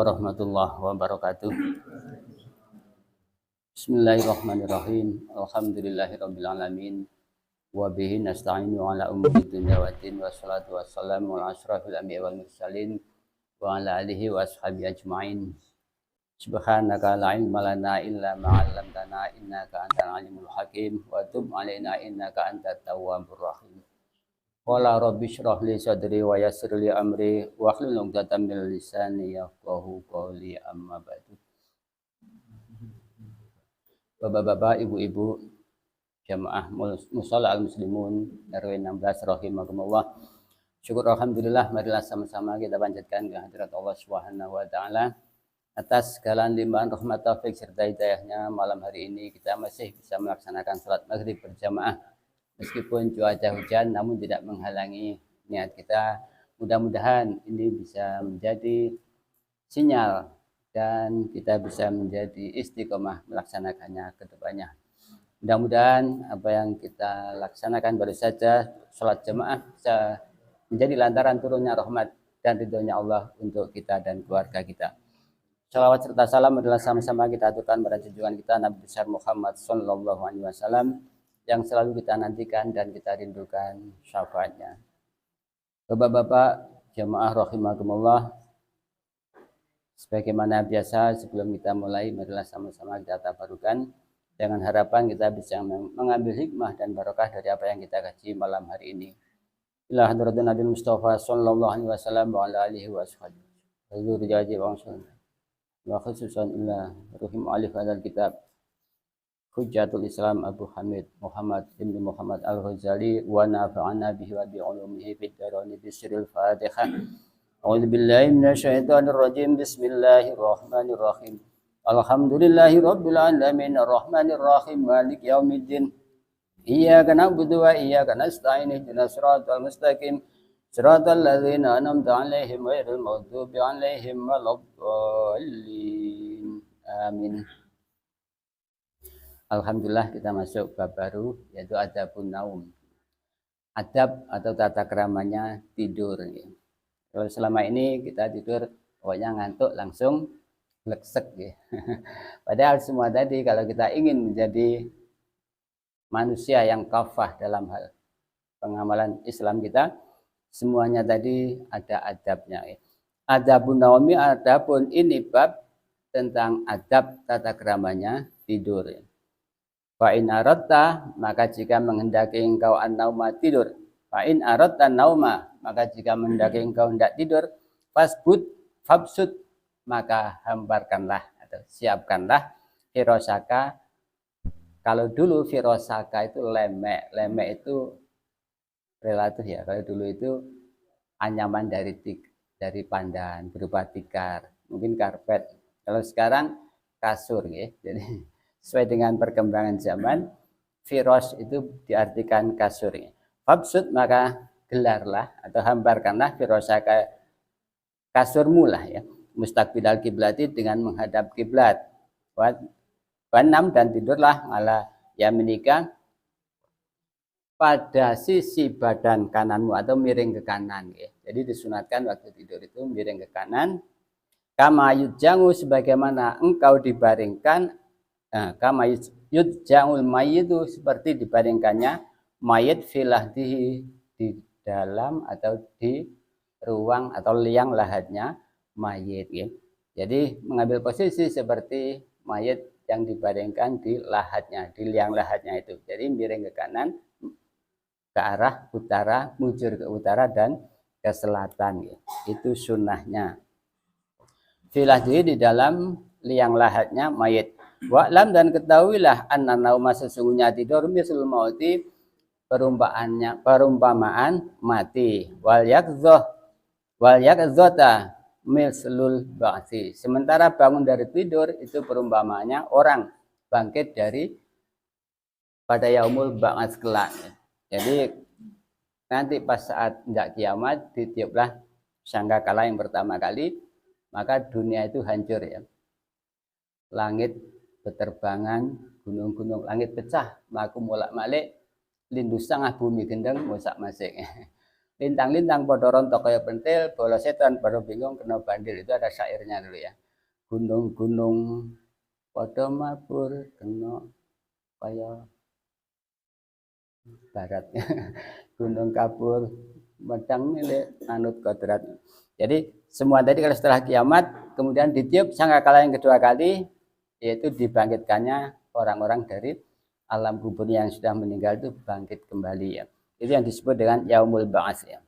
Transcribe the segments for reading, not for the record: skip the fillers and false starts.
warahmatullahi wabarakatuh. Bismillahirrahmanirrahim. Alhamdulillahirabbil alamin. Wa bihi nasta'inu ala umuri dunya waddin, wassalatu wassalamu ala asyrafil anbiya'i wal mursalin wa ala alihi wa ashabihi ajmain. Subhanaka la ilma lana illa ma 'allamtana innaka antal alimul hakim wa tub 'alaina innaka antat tawwabur rahim. Qala rabbi shrah li sadri wa yassir li amri wa hlul 'uqdatam min lisani yafqahu qawli, amma ba'du. Bapak-bapak, ibu-ibu, jamaah mushola al-muslimun RW 16 rahimakumullah. Syukur alhamdulillah, marilah sama-sama kita panjatkan kehadirat Allah Subhanahu wa taala atas segala limpahan rahmat taufik serta hidayahnya. Malam hari ini kita masih bisa melaksanakan salat maghrib berjamaah meskipun cuaca hujan, namun tidak menghalangi niat kita. Mudah-mudahan ini bisa menjadi sinyal dan kita bisa menjadi istiqomah melaksanakannya ke depannya. Mudah-mudahan apa yang kita laksanakan baru saja sholat jamaah bisa menjadi lantaran turunnya rahmat dan ridhonya Allah untuk kita dan keluarga kita. Shalawat serta salam adalah sama-sama kita aturkan pada junjungan kita Nabi besar Muhammad sallallahu alaihi wasallam yang selalu kita nantikan dan kita rindukan syafaatnya. Bapak-bapak, jamaah rahimakumullah, sebagaimana biasa sebelum kita mulai, marilah sama-sama kita tabarukan dengan harapan kita bisa mengambil hikmah dan barokah dari apa yang kita kaji malam hari ini. Ila hadratin Nabi Mustafa sallallahu alaihi wasallam wa ala alihi wa sahbihi. Huzur jaji wa wa khususan ila ruhim alif hadzal kitab Hujjatul Islam Abu Hamid Muhammad ibn Muhammad Al-Ghazali wa nafa'ana bihi wa bi ulumihi fid darain bisiril Fatihah. A'udzu billahi minasyaitonir rajim. Bismillahirrahmanirrahim. Alhamdulillahirabbil alamin arrahmanir rahim maliki yaumiddin. Iyyaka na'budu wa iyyaka nasta'in ihdinas siratal mustaqim. Siratal ladzina an'amta 'alaihim ghairil maghdubi 'alaihim waladdallin. Amin. Alhamdulillah, kita masuk bab baru yaitu adabun naum. Adab atau tata keramanya tidur. Kalau selama ini kita tidur pokoknya ngantuk langsung leksek ya. Padahal semua tadi kalau kita ingin menjadi manusia yang kafah dalam hal pengamalan Islam kita, semuanya tadi ada adabnya ya. Adabun naumi, adapun ini bab tentang adab tata keramanya tidur ya. Fa in aratta, maka jika menghendaki engkau an-nauma tidur. Fa in aratta nauma, maka jika menghendaki engkau hendak tidur, fabsud, maka hamparkanlah atau siapkanlah firosaka. Kalau dulu firosaka itu lemek itu relatif ya. Kalau dulu itu anyaman dari pandan berupa tikar, mungkin karpet. Kalau sekarang kasur ya. Jadi sesuai dengan perkembangan zaman, firos itu diartikan kasur. Fabsud, maka gelarlah atau hamparkanlah firosaka, kasurmu lah ya, mustaqbilal kiblati, dengan menghadap kiblat. Wanam, dan tidurlah ala yaminika, pada sisi badan kananmu atau miring ke kanan ya. Jadi disunatkan waktu tidur itu miring ke kanan. Kama yudjangu, sebagaimana engkau dibaringkan. Kama yudjangul mayyitu, seperti dibaringkannya mayit filahdihi, di dalam atau di ruang atau liang lahatnya mayit ya. Jadi mengambil posisi seperti mayit yang dibaringkan di lahatnya, di liang lahatnya itu. Jadi miring ke kanan ke arah utara, mujur ke utara dan ke selatan ya. Itu sunnahnya. Filahdihi, di dalam liang lahatnya mayit. Wa'lam, dan ketahuilah anna nauma, sesungguhnya tidur mislul mauti, perumpamaan mati. Wal yakzota mislul ba'si, sementara bangun dari tidur itu perumpamaannya orang bangkit dari pada yaumul ba'ats kelak. Jadi nanti pas saat hendak kiamat ditiuplah sangkakala yang pertama kali, maka dunia itu hancur ya. Langit beterbangan, gunung-gunung langit pecah, melaku molak malik, lindu sangah bumi gendeng mosak masik. Lintang-lintang pada rontok kaya pentil, bola setan pada bingung kena bandil. Itu ada syairnya dulu ya. Gunung-gunung pada mabur kena kaya barat. Gunung kabur medang milik anut kodrat. Jadi semua tadi kalau setelah kiamat kemudian ditiup sangkakala yang kedua kali, yaitu dibangkitkannya orang-orang dari alam kubur yang sudah meninggal itu bangkit kembali ya. Itu yang disebut dengan yaumul ba'ats ya.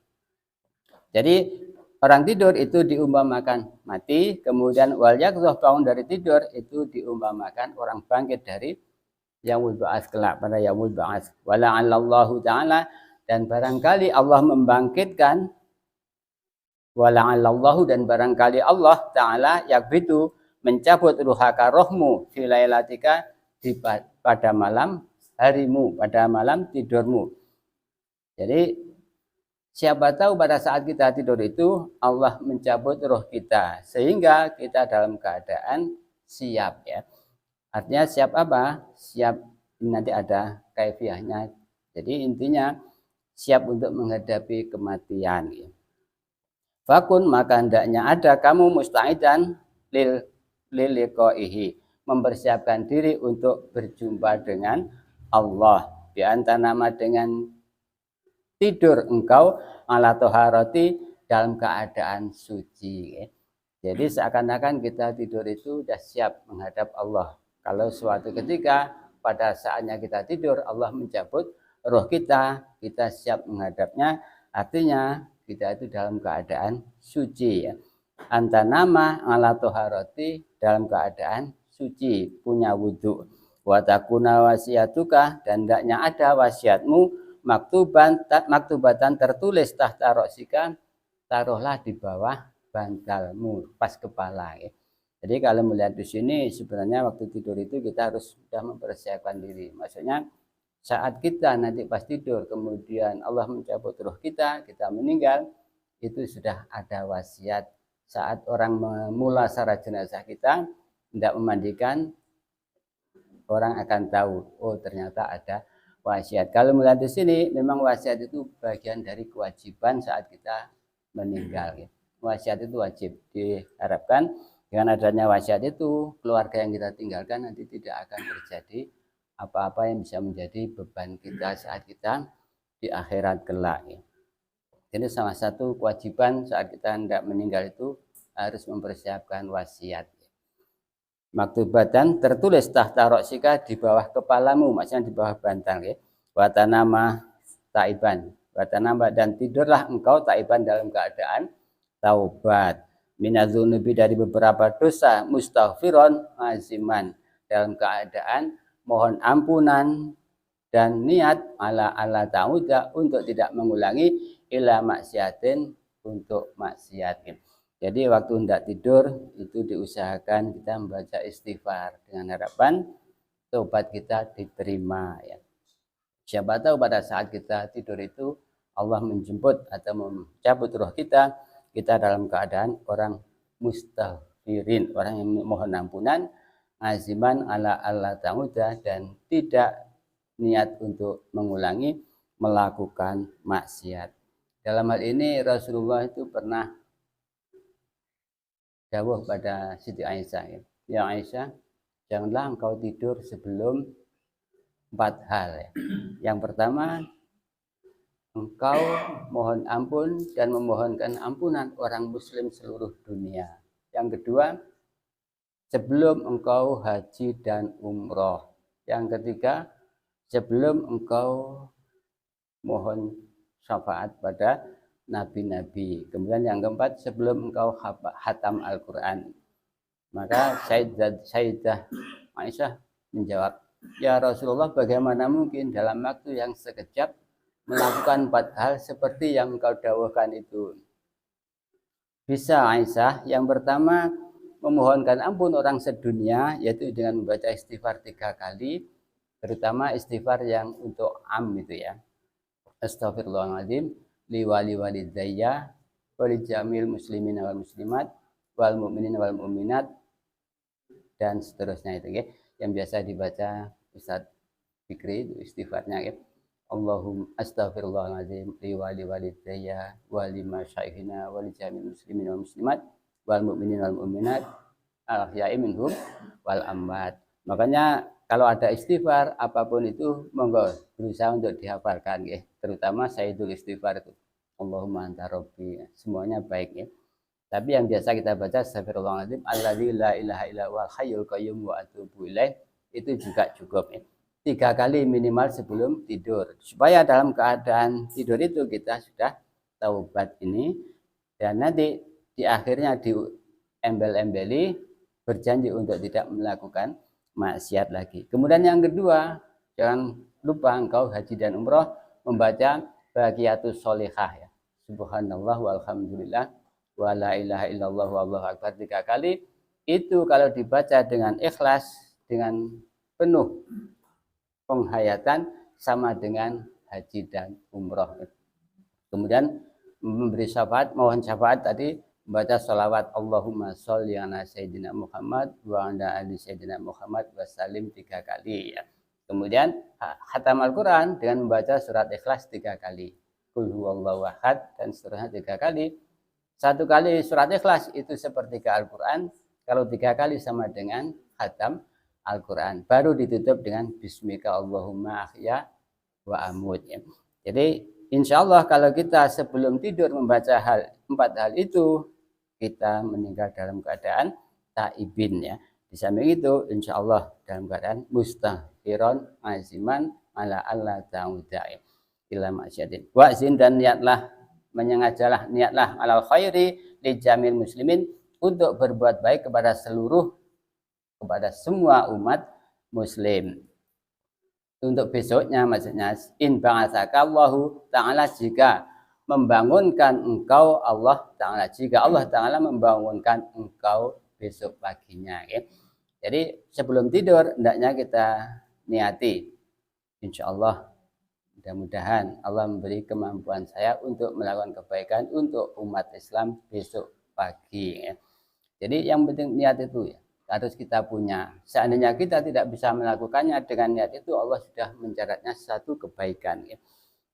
Jadi orang tidur itu diumpamakan mati, kemudian wal yaqzah bangun dari tidur itu diumpamakan orang bangkit dari yaumul ba'ats kelak pada yaumul ba'ats. Wala'allahu ta'ala, dan barangkali Allah membangkitkan, wala'allahu, dan barangkali Allah ta'ala yakbitu mencabut ruhaka rohmu filailatika pada malam harimu, pada malam tidurmu. Jadi siapa tahu pada saat kita tidur itu Allah mencabut roh kita sehingga kita dalam keadaan siap ya. Artinya siap apa? Siap, nanti ada kaifiahnya. Jadi intinya siap untuk menghadapi kematian ya. Fakun, maka hendaknya ada kamu musta'idan lil liqaihi, mempersiapkan diri untuk berjumpa dengan Allah. Di antara nama dengan tidur engkau ala toharoti, dalam keadaan suci. Jadi seakan-akan kita tidur itu sudah siap menghadap Allah. Kalau suatu ketika pada saatnya kita tidur Allah mencabut roh kita, kita siap menghadapnya. Artinya kita itu dalam keadaan suci ya. Anta nama ala toharoti, dalam keadaan suci, punya wudhu. Watakuna wasiatuka, dan hendaknya ada wasiatmu maktubatan tertulis tahta roksika, taruhlah di bawah bantalmu, pas kepala ya. Jadi kalau melihat di sini sebenarnya waktu tidur itu kita harus sudah mempersiapkan diri. Maksudnya saat kita nanti pas tidur kemudian Allah mencabut roh kita, kita meninggal, itu sudah ada wasiat. Saat orang memulasara jenazah kita tidak memandikan, orang akan tahu, oh ternyata ada wasiat. Kalau melihat di sini memang wasiat itu bagian dari kewajiban saat kita meninggal. Wasiat itu wajib. Diharapkan dengan adanya wasiat itu keluarga yang kita tinggalkan nanti tidak akan terjadi apa-apa yang bisa menjadi beban kita saat kita di akhirat kelak. Jadi salah satu kewajiban saat kita hendak meninggal itu harus mempersiapkan wasiat. Maktubatan tertulis tahta roksika, di bawah kepalamu, maksudnya di bawah bantal ya. Watanama taiban, watanama, dan tidurlah engkau taiban dalam keadaan taubat, minadzunubi, dari beberapa dosa, mustaghfiron aziman, dalam keadaan mohon ampunan dan niat ala ta'uda, untuk tidak mengulangi ila maksiatin, untuk maksiat. Jadi waktu hendak tidur itu diusahakan kita membaca istighfar dengan harapan tobat kita diterima ya. Siapa tahu pada saat kita tidur itu Allah menjemput atau mencabut roh kita, kita dalam keadaan orang mustaghfirin, orang yang mohon ampunan, aziman ala Allah ta'uda, dan tidak niat untuk mengulangi melakukan maksiat. Dalam hal ini Rasulullah itu pernah dawuh pada Siti Aisyah ya. Ya Aisyah, janganlah engkau tidur sebelum 4 hal ya. Yang pertama, engkau mohon ampun dan memohonkan ampunan orang muslim seluruh dunia. Yang kedua, sebelum engkau haji dan umroh. Yang ketiga, sebelum engkau mohon syafaat pada nabi-nabi. Kemudian yang keempat, sebelum engkau hatam Al-Quran. Maka Sayyidah Aisyah menjawab, ya Rasulullah, bagaimana mungkin dalam waktu yang sekejap melakukan 4 hal seperti yang engkau dawuhkan itu? Bisa Aisyah. Yang pertama, memohonkan ampun orang sedunia, yaitu dengan membaca istighfar 3 kali, terutama istighfar yang untuk itu ya. Astaghfirullahaladzim, liwali walidayya, walijamil muslimin wal muslimat, wal mu'minin wal mu'minat, dan seterusnya itu ya. Yang biasa dibaca Ustadz Fikri itu istighfarnya ya. Allahumma astaghfirullahaladzim li wa li walidayya wa li masyayikhina wa li jami'il muslimin wal muslimat wal mu'minin wal mu'minat al ahya'i minhum wal amwat. Makanya kalau ada istighfar apapun itu monggo berusaha untuk dihafalkan ya. Terutama Sayyidul Istighfar itu. Allahumma anta rabbi. Semuanya baik ya. Tapi yang biasa kita baca astagfirullahaladzim alladzi la ilaha illa huwal hayyul qayyum wa atubu ilaih itu juga cukup ya. 3 kali minimal sebelum tidur supaya dalam keadaan tidur itu kita sudah taubat ini dan nanti di akhirnya diembel-embeli berjanji untuk tidak melakukan maksiat lagi. Kemudian yang kedua, jangan lupa engkau haji dan umroh membaca baqiyatus sholihah ya. Subhanallah walhamdulillah wa la ilaha illallah wallahu akbar 3 kali. Itu kalau dibaca dengan ikhlas, dengan penuh penghayatan sama dengan haji dan umroh. Kemudian memberi syafaat, mohon syafaat tadi membaca sholawat Allahumma sholli ala sayyidina Muhammad wa ala ali sayyidina Muhammad wa salim 3 kali ya. Kemudian khatam Al-Quran dengan membaca surat Ikhlas 3 kali. Qul huwallahu ahad dan seterusnya 3 kali. 1 kali surat Ikhlas itu sepertiga Al-Quran. Kalau 3 kali sama dengan khatam Al-Quran. Baru ditutup dengan Bismika Allahumma ahya wa amut. Ya. Jadi insya Allah kalau kita sebelum tidur membaca 4 hal itu, kita meninggal dalam keadaan taibin ya. Di samping itu insya Allah dalam keadaan mustaghfiron aziman ala Allah ta'ala ila maksiatin. Wa'zin dan niatlah menyengajalah niatlah alal khairi li jamil muslimin untuk berbuat baik kepada semua umat muslim. Untuk besoknya maksudnya in ba'atsaka Allahu ta'ala jika membangunkan engkau Allah ta'ala, jika Allah ta'ala membangunkan engkau besok paginya ya. Jadi sebelum tidur hendaknya kita niati insya Allah mudah-mudahan Allah memberi kemampuan saya untuk melakukan kebaikan untuk umat Islam besok pagi ya. Jadi yang penting niat itu ya harus kita punya. Seandainya kita tidak bisa melakukannya dengan niat itu, Allah sudah mencatatnya satu kebaikan ya.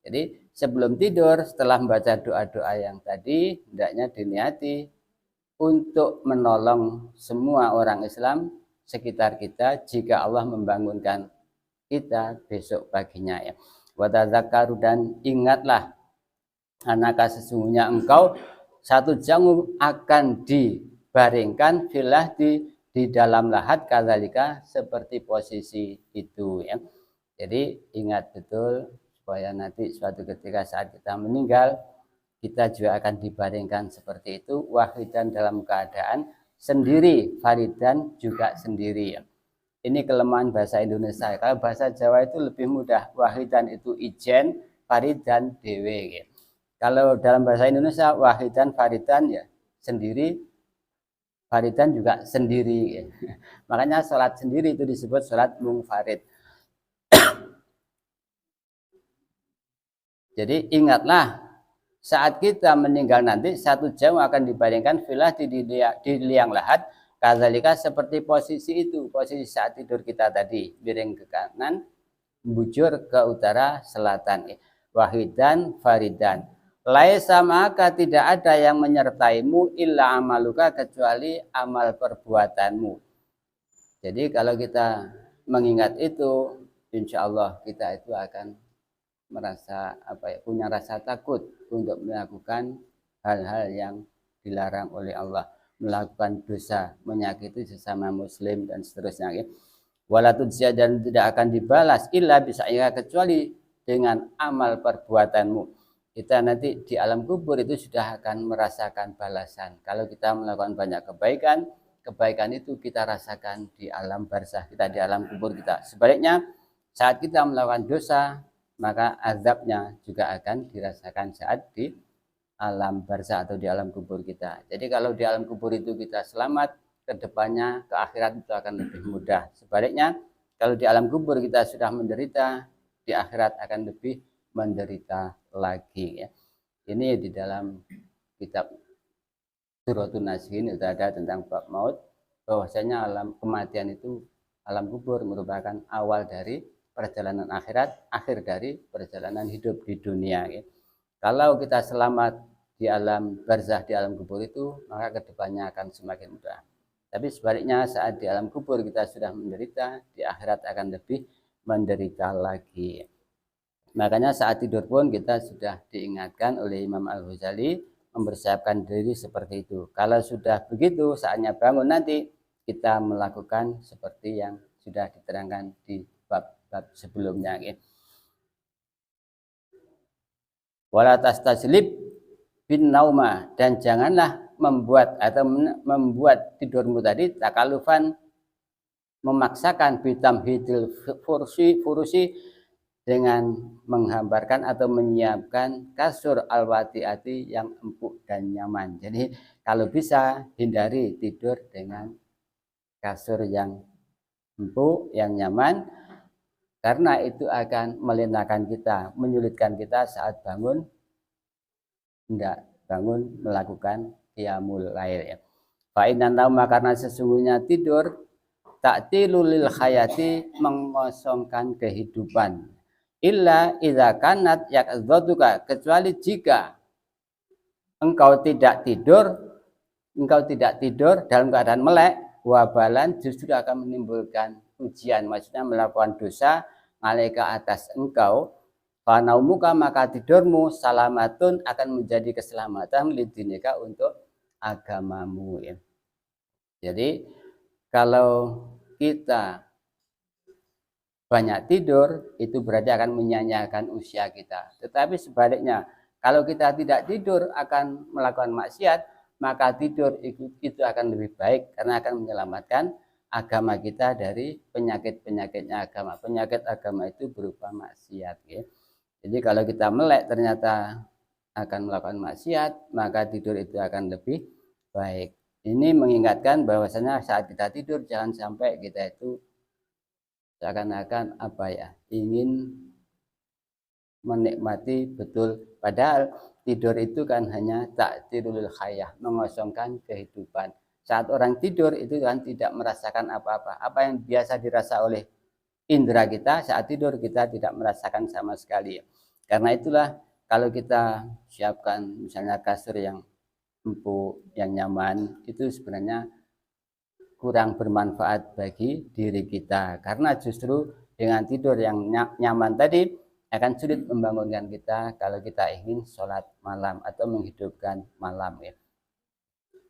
Jadi sebelum tidur setelah membaca doa-doa yang tadi hendaknya diniati untuk menolong semua orang Islam sekitar kita jika Allah membangunkan kita besok paginya ya. Wa tadzakkaru dan ingatlah anaka sesungguhnya engkau satu jamu akan dibaringkan filah di dalam lahat kadzalika seperti posisi itu ya. Jadi ingat betul supaya nanti suatu ketika saat kita meninggal kita juga akan dibaringkan seperti itu wahidan dalam keadaan sendiri, faridan juga sendiri ya. Ini kelemahan bahasa Indonesia. Kalau bahasa Jawa itu lebih mudah. Wahidan itu ijen, faridan dewe ya. Kalau dalam bahasa Indonesia wahidan faridan ya sendiri, faridan juga sendiri ya. Makanya sholat sendiri itu disebut sholat munfarid. Jadi ingatlah saat kita meninggal nanti satu jam akan dibaringkan filah di liang lahat kadzalika seperti posisi itu, posisi saat tidur kita tadi, miring ke kanan, bujur ke utara selatan. Wahidan faridan. Laisa maka tidak ada yang menyertaimu illa amaluka kecuali amal perbuatanmu. Jadi kalau kita mengingat itu, insya Allah kita itu akan merasa punya rasa takut untuk melakukan hal-hal yang dilarang oleh Allah, melakukan dosa, menyakiti sesama muslim dan seterusnya. Walatujza dan tidak akan dibalas illa bisa kecuali dengan amal perbuatanmu. Kita nanti di alam kubur itu sudah akan merasakan balasan. Kalau kita melakukan banyak kebaikan, kebaikan itu kita rasakan di alam barzah kita, di alam kubur kita. Sebaliknya, saat kita melakukan dosa, maka azabnya juga akan dirasakan saat di alam barzah atau di alam kubur kita. Jadi kalau di alam kubur itu kita selamat, ke depannya, ke akhirat itu akan lebih mudah. Sebaliknya, kalau di alam kubur kita sudah menderita, di akhirat akan lebih menderita lagi ya. Ini di dalam kitab Suratul Nasihin itu ada tentang bab maut, bahwasanya alam kematian itu, alam kubur merupakan awal dari perjalanan akhirat, akhir dari perjalanan hidup di dunia. Ya. Kalau kita selamat di alam barzah, di alam kubur itu, maka kedepannya akan semakin mudah. Tapi sebaliknya saat di alam kubur kita sudah menderita, di akhirat akan lebih menderita lagi. Makanya saat tidur pun kita sudah diingatkan oleh Imam Al-Ghazali mempersiapkan diri seperti itu. Kalau sudah begitu, saatnya bangun nanti kita melakukan seperti yang sudah diterangkan di bab-bab sebelumnya. Wala tastajlib bin nauma, dan janganlah membuat membuat tidurmu tadi takalufan, memaksakan bitamhidil furusi dengan menghamparkan atau menyiapkan kasur al-wati'ati yang empuk dan nyaman. Jadi kalau bisa hindari tidur dengan kasur yang empuk, yang nyaman, karena itu akan melenakan kita, menyulitkan kita saat bangun, hendak bangun melakukan qiyamul lail. Ya. Fa'inan nauma, karena sesungguhnya tidur ta'tilu lil hayati, mengosongkan kehidupan. Illa idza kanat yaqdzuka, kecuali jika engkau tidak tidur dalam keadaan melek, wabalan, justru akan menimbulkan ujian, maksudnya melakukan dosa alaika atas engkau. Fanaumuka, maka tidurmu salamatun, akan menjadi keselamatan lidinika, untuk agamamu. Ya. Jadi kalau kita banyak tidur, itu berarti akan menyanyiakan usia kita. Tetapi sebaliknya, kalau kita tidak tidur akan melakukan maksiat, maka tidur itu akan lebih baik, karena akan menyelamatkan agama kita dari penyakit-penyakitnya agama. Penyakit agama itu berupa maksiat. Ya. Jadi kalau kita melek ternyata akan melakukan maksiat, maka tidur itu akan lebih baik. Ini mengingatkan bahwasanya saat kita tidur jangan sampai kita itu seakan-akan ingin menikmati betul, padahal tidur itu kan hanya ta'tirul hayah, mengosongkan kehidupan. Saat orang tidur itu kan tidak merasakan apa-apa. Apa yang biasa dirasa oleh indera kita, saat tidur kita tidak merasakan sama sekali. Karena itulah kalau kita siapkan misalnya kasur yang empuk, yang nyaman, itu sebenarnya kurang bermanfaat bagi diri kita, karena justru dengan tidur yang nyaman tadi akan sulit membangunkan kita kalau kita ingin sholat malam atau menghidupkan malam. Ya.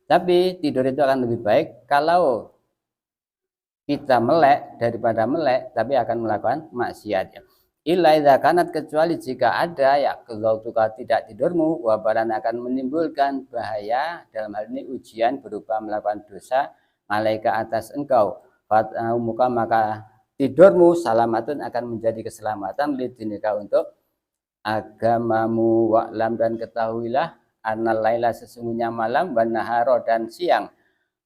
Tapi tidur itu akan lebih baik kalau kita melek daripada melek tapi akan melakukan maksiat. Ya. Illa idza kanat, kecuali jika ada ya kezautuka, tidak tidurmu, wabaran, akan menimbulkan bahaya, dalam hal ini ujian berupa melakukan dosa alaika atas engkau. Fanaumuka, maka tidurmu salamatun, akan menjadi keselamatan lidinika, untuk agamamu. Wa'lam, dan ketahuilah annal laila, sesungguhnya malam, wan naharo, dan siang,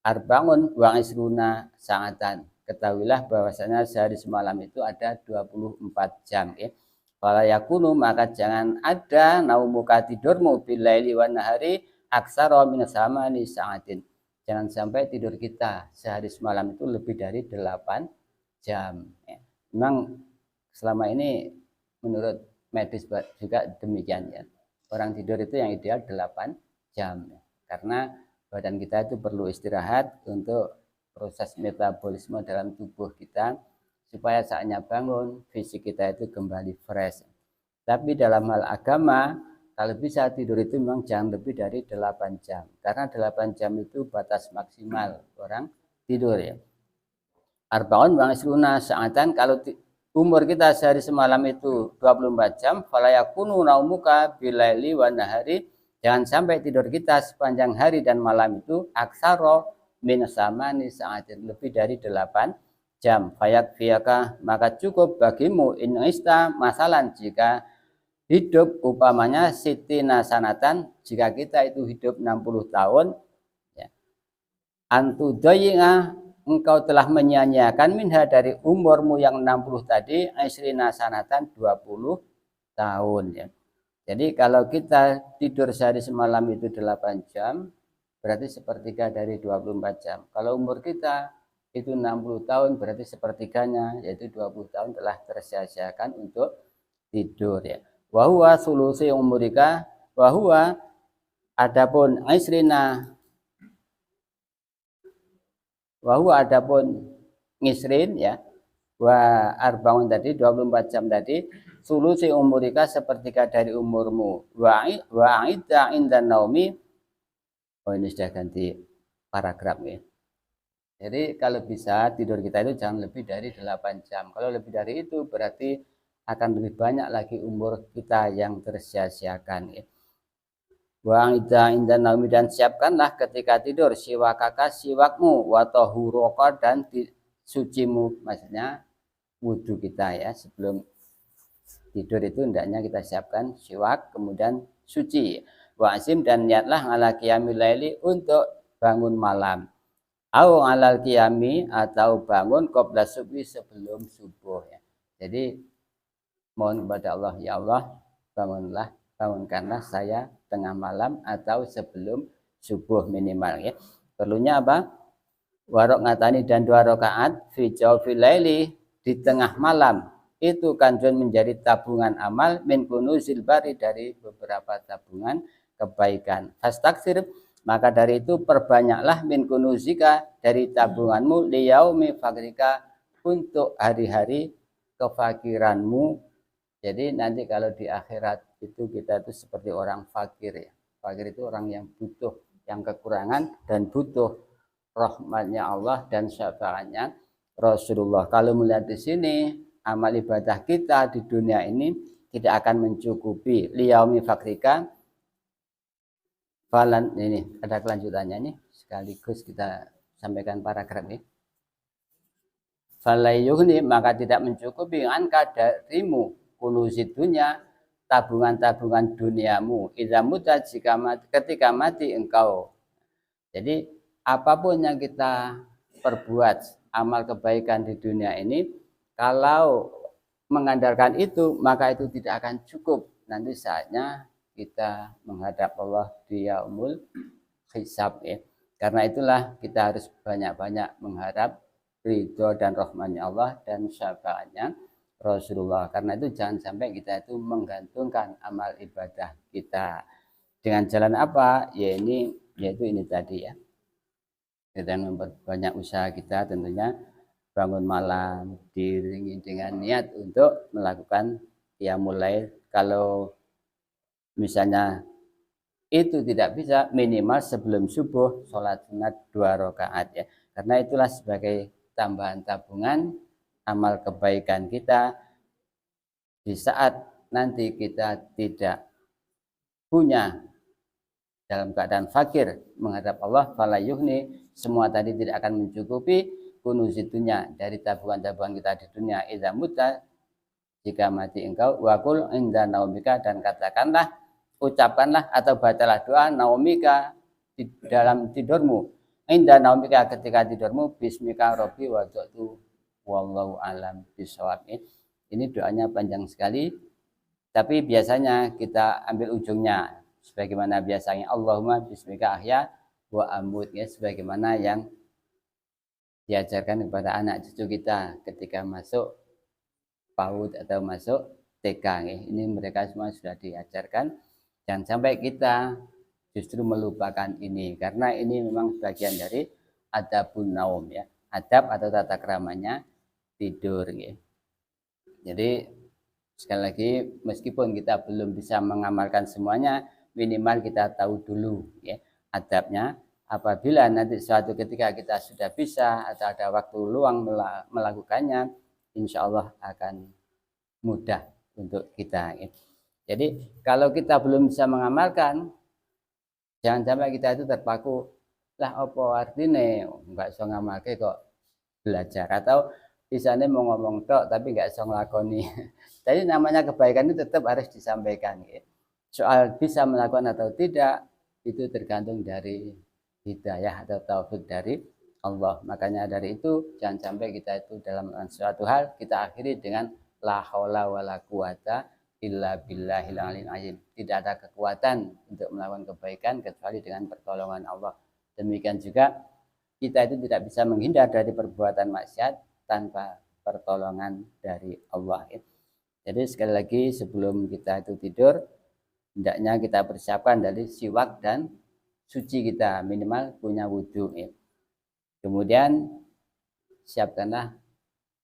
arbangun wa isruna sa'atan, ketahuilah bahwasanya sehari semalam itu ada 24 jam. Ya. Fala yakunu, maka jangan ada naumuka, tidurmu, bilaili wan nahari aksara min samani sa'atin, jangan sampai tidur kita sehari semalam itu lebih dari 8 jam. Ya. Memang selama ini menurut medis juga demikian. Ya. Orang tidur itu yang ideal 8 jam. Ya. Karena badan kita itu perlu istirahat untuk proses metabolisme dalam tubuh kita, supaya saatnya bangun fisik kita itu kembali fresh. Tapi dalam hal agama, kalau bisa tidur itu memang jangan lebih dari 8 jam. Karena 8 jam itu batas maksimal orang tidur. Ya. Arbaun wa isruna sa'atan, kalau umur kita sehari semalam itu 24 jam, fala yakunu naumuka bilaili wa nahari, jangan sampai tidur kita sepanjang hari dan malam itu aksaro min samani sa'atin, lebih dari 8 jam. Fayak fiyaka, maka cukup bagimu, in ista masalan, jika hidup umpamanya siti nasanatan, jika kita itu hidup 60 tahun, ya. Antudoyinga, engkau telah menyia-nyiakan minha, dari umurmu yang 60 tadi, isri nasanatan, 20 tahun. Ya. Jadi kalau kita tidur sehari semalam itu 8 jam, berarti sepertiga dari 24 jam. Kalau umur kita itu 60 tahun, berarti sepertiganya yaitu 20 tahun telah tersia-siakan untuk tidur ya. Wa huwa sulusi umurika wa huwa adapun isrina wa huwa adapun ngisrin ya, wa arbaun tadi 24 jam tadi, sulusi umurika sepertiga dari umurmu, wa aida inda naumi. Oh ini sudah ganti paragraf ya. Jadi kalau bisa tidur kita itu jangan lebih dari 8 jam. Kalau lebih dari itu berarti akan lebih banyak lagi umur kita yang tersia-siakan ya. Wa idza inda naumi, dan siapkanlah ketika tidur siwakaka siwakmu wa tahuraka dan sucimu, maksudnya wudhu kita ya, sebelum tidur itu hendaknya kita siapkan siwak kemudian suci. Wa asim, dan niatlah ala qiyamil laili untuk bangun malam. Au alal qiyami, atau bangun qabla subuh, sebelum subuh ya. Jadi mohon kepada Allah, ya Allah bangunkanlah saya tengah malam atau sebelum subuh minimal ya. Perlunya apa? Warok ngatani, dan 2 rakaat fi jawfil laili, di tengah malam. Itu kanjun menjadi tabungan amal min kunuzil bari, dari beberapa tabungan kebaikan. Fastaksir, maka dari itu perbanyaklah min kunuzika, dari tabunganmu, liyaumi fakrika, untuk hari-hari kefakiranmu. Jadi nanti kalau di akhirat itu kita itu seperti orang fakir ya. Fakir itu orang yang butuh, yang kekurangan dan butuh rahmatnya Allah dan syafaatnya Rasulullah. Kalau melihat di sini, amal ibadah kita di dunia ini tidak akan mencukupi. Liyaumi fakrika falan, ini ada kelanjutannya nih, sekaligus kita sampaikan paragraf ini. Falayuhni, maka tidak mencukupi angka darimu kunuzid dunia, tabungan-tabungan duniamu, idza mutat, ketika mati engkau. Jadi apapun yang kita perbuat amal kebaikan di dunia ini, kalau mengandalkan itu maka itu tidak akan cukup nanti saatnya kita menghadap Allah di yaumul hisab ya. Karena itulah kita harus banyak-banyak mengharap ridho dan rahmatnya Allah dan syafaatnya Rasulullah. Karena itu jangan sampai kita itu menggantungkan amal ibadah kita dengan jalan apa? Yaitu ini tadi ya. Kita memperbanyak usaha kita, tentunya bangun malam diiringi dengan niat untuk melakukan qiyamul lail. Kalau misalnya itu tidak bisa, minimal sebelum subuh sholat sunat 2 rakaat ya. Karena itulah sebagai tambahan tabungan amal kebaikan kita di saat nanti kita tidak punya, dalam keadaan fakir menghadap Allah, fala yuhni, semua tadi tidak akan mencukupi kunuzitunya, dari tabungan-tabungan kita di dunia. Idza mutta, jika mati engkau, wakul inda naumika, dan katakanlah, ucapkanlah atau bacalah doa naumika, di dalam tidurmu, inda naumika, ketika tidurmu, bismika robbi wadzatu wallahu alam bisawab. Ini doanya panjang sekali, tapi biasanya kita ambil ujungnya sebagaimana biasanya, Allahumma bismika ahya wa amut ya, sebagaimana yang diajarkan kepada anak cucu kita ketika masuk PAUD atau masuk TK ya. Ini mereka semua sudah diajarkan. Jangan sampai kita justru melupakan ini, karena ini memang bagian dari adabun naum ya, adab atau tata keramanya tidur ya. Jadi sekali lagi, meskipun kita belum bisa mengamalkan semuanya, minimal kita tahu dulu ya adabnya. Apabila nanti suatu ketika kita sudah bisa atau ada waktu luang melakukannya, insya Allah akan mudah untuk kita ya. Jadi kalau kita belum bisa mengamalkan, jangan sampai kita itu terpaku, lah apa artinya nggak bisa ngamalke kok belajar, atau bisanya mau ngomong tok tapi nggak bisa ngelakoni. Jadi namanya kebaikan itu tetap harus disampaikan ya. Soal bisa melakukan atau tidak itu tergantung dari hidayah atau taufik dari Allah. Makanya dari itu jangan sampai kita itu dalam suatu hal kita akhiri dengan la haula wala quwata illa billahil aliyil azim. Tidak ada kekuatan untuk melakukan kebaikan kecuali dengan pertolongan Allah. Demikian juga kita itu tidak bisa menghindar dari perbuatan maksiat tanpa pertolongan dari Allah. Jadi sekali lagi sebelum kita itu tidur, hendaknya kita persiapkan dari siwak dan suci kita, minimal punya wudhu. Kemudian siapkanlah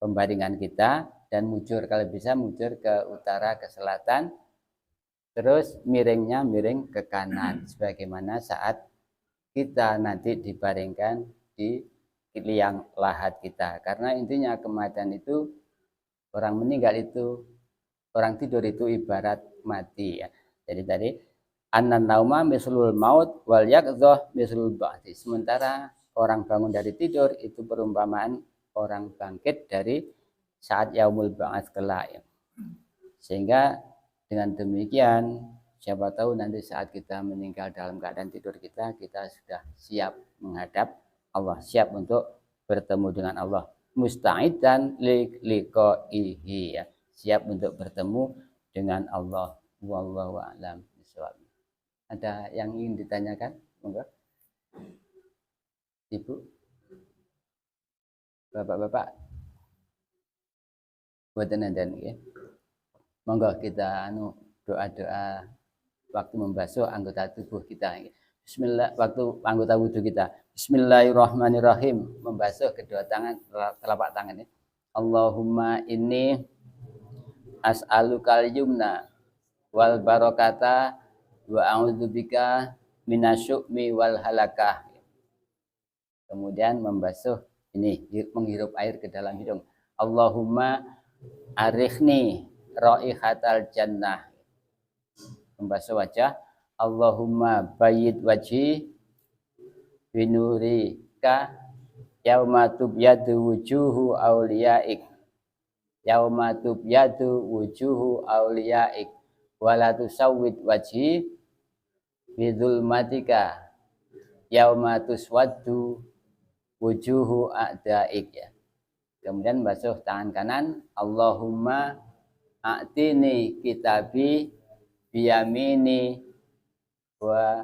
pembaringan kita dan mujur, kalau bisa mujur ke utara, ke selatan, terus miringnya miring ke kanan, sebagaimana saat kita nanti dibaringkan di liang lahat kita. Karena intinya kematian itu, orang meninggal itu, orang tidur itu ibarat mati ya. Jadi tadi anan nauma mislul maut wal yaqdzah mislul ba'ti. Sementara orang bangun dari tidur itu perumpamaan orang bangkit dari saat yaumul ba'ats kelak ya. Sehingga dengan demikian siapa tahu nanti saat kita meninggal dalam keadaan tidur kita sudah siap menghadap Allah, siap untuk bertemu dengan Allah, musta'idan liqa'ihi ya, siap untuk bertemu dengan Allah. Wallahu a'lam bishawab. Ada yang ingin ditanyakan? Monggo. Ibu, bapak-bapak, buatan dan ya. Monggo kita doa-doa waktu membasuh anggota tubuh kita. Bismillah, waktu anggota wudhu kita. Bismillahirrahmanirrahim. Membasuh kedua tangan, telapak tangan ini. Allahumma inni as'alukal yumna wal barakata wa a'udzubika minasyu'mi wal halakah. Kemudian membasuh ini, menghirup air ke dalam hidung. Allahumma arikhni raihatal jannah. Membasuh wajah. Allahumma bayyid wajhi binurika yauma tubyadu wujuhu auliyaik. Yauma tubyadu wujuhu auliyaik wala tusawwid wajhi bidzulmatika yauma tuswaddu wujuhu a'daik ya. Kemudian basuh tangan kanan. Allahumma a'tini kitabi biyamini wa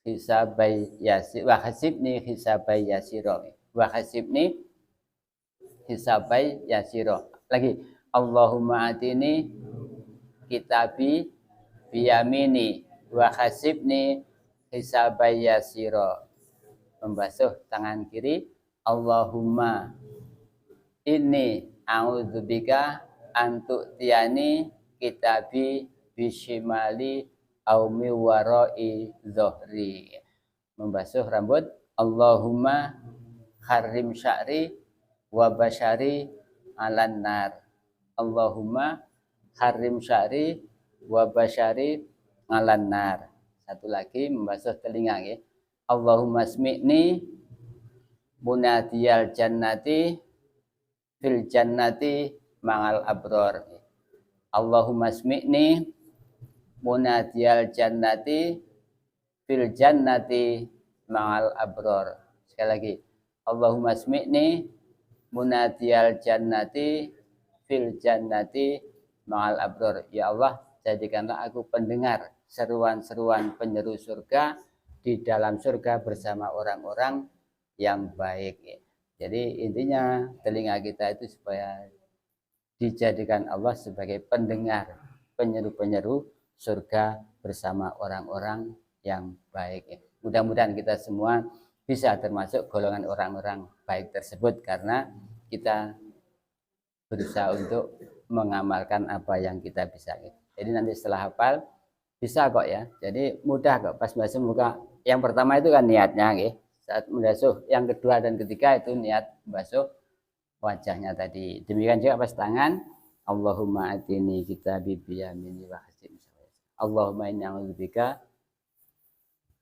hisabai yasir wa hasibni hisabai yasiro wa hasibni hisabai yasiro. Lagi, Allahumma a'tini kitabi biyamini wa hasibni hisabai yasiro. Membasuh tangan kiri. Allahumma inni a'udzubika antu'tiyani kitabi bishimali au miwarai zohri. Membasuh rambut. Allahumma harim sya'ri wa basyari alan nar. Allahumma harim sya'ri wa basyari alan nar. Satu lagi membasuh telinga ya. Allahumma smi'ni munadiyal jannati fil jannati ma'al abror. Allahumma smi'ni munadiyal jannati fil jannati ma'al abror. Sekali lagi. Allahumma smi'ni munadiyal jannati fil jannati ma'al abror. Ya Allah, jadikanlah aku pendengar seruan-seruan penyeru surga di dalam surga bersama orang-orang yang baik. Jadi intinya telinga kita itu supaya dijadikan Allah sebagai pendengar penyeru-penyeru surga bersama orang-orang yang baik. Mudah-mudahan kita semua bisa termasuk golongan orang-orang baik tersebut karena kita berusaha untuk mengamalkan apa yang kita bisa. Jadi nanti setelah hafal bisa kok ya. Jadi mudah kok pas basuh muka. Yang pertama itu kan niatnya saat membasuh, yang kedua dan ketiga itu niat basuh wajahnya tadi. Demikian juga pas tangan. Allahumma atini kitabi biyamini wa hasibni. Allahumma inni a'udzubika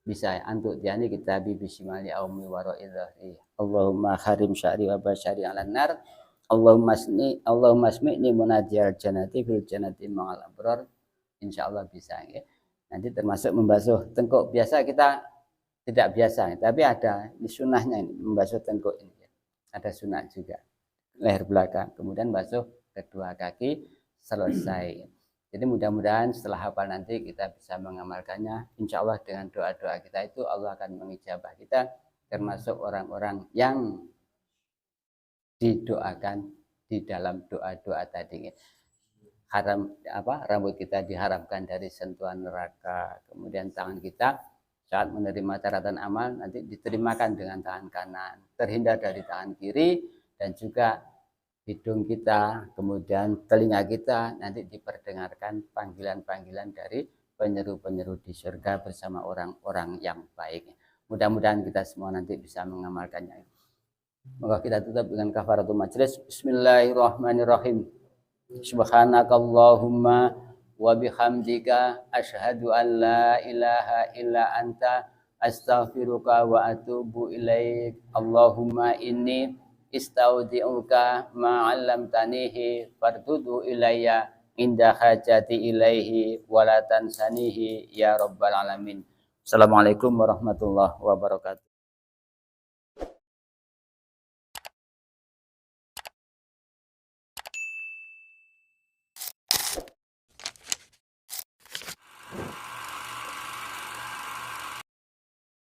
bisa antuk diani kitabi bisimali aumi wara'i dhahri. Allahumma harim sya'ri wa basyari 'alan nar. Allahumma smi'ni munajjal jannati fil jannati ma'al abrar. Insyaallah bisa ya. Nanti termasuk membasuh tengkuk. Biasa kita tidak biasa, tapi ada di sunnahnya ini membasuh tengkuk ini. Ada sunnah juga. Leher belakang, kemudian basuh kedua kaki selesai. Jadi mudah-mudahan setelah hafal nanti kita bisa mengamalkannya. Insya Allah dengan doa-doa kita itu Allah akan mengijabah kita termasuk orang-orang yang didoakan di dalam doa-doa tadi. Rambut kita diharamkan dari sentuhan neraka, kemudian tangan kita saat menerima catatan amal nanti diterimakan dengan tangan kanan, terhindar dari tangan kiri, dan juga hidung kita, kemudian telinga kita nanti diperdengarkan panggilan-panggilan dari penyeru-penyeru di surga bersama orang-orang yang baik. Mudah-mudahan kita semua nanti bisa mengamalkannya. Maka kita tutup dengan kafaratul majlis. Bismillahirrahmanirrahim. Subhanakallahumma wa bihamdika asyhadu an la ilaha illa anta astaghfiruka wa atubu ilaik. Allahumma inni istaudi'uka ma 'allamtanihi fardudu ilayya inda hajati ilaihi wa la tansanihi ya rabbal alamin. Assalamualaikum warahmatullahi wabarakatuh.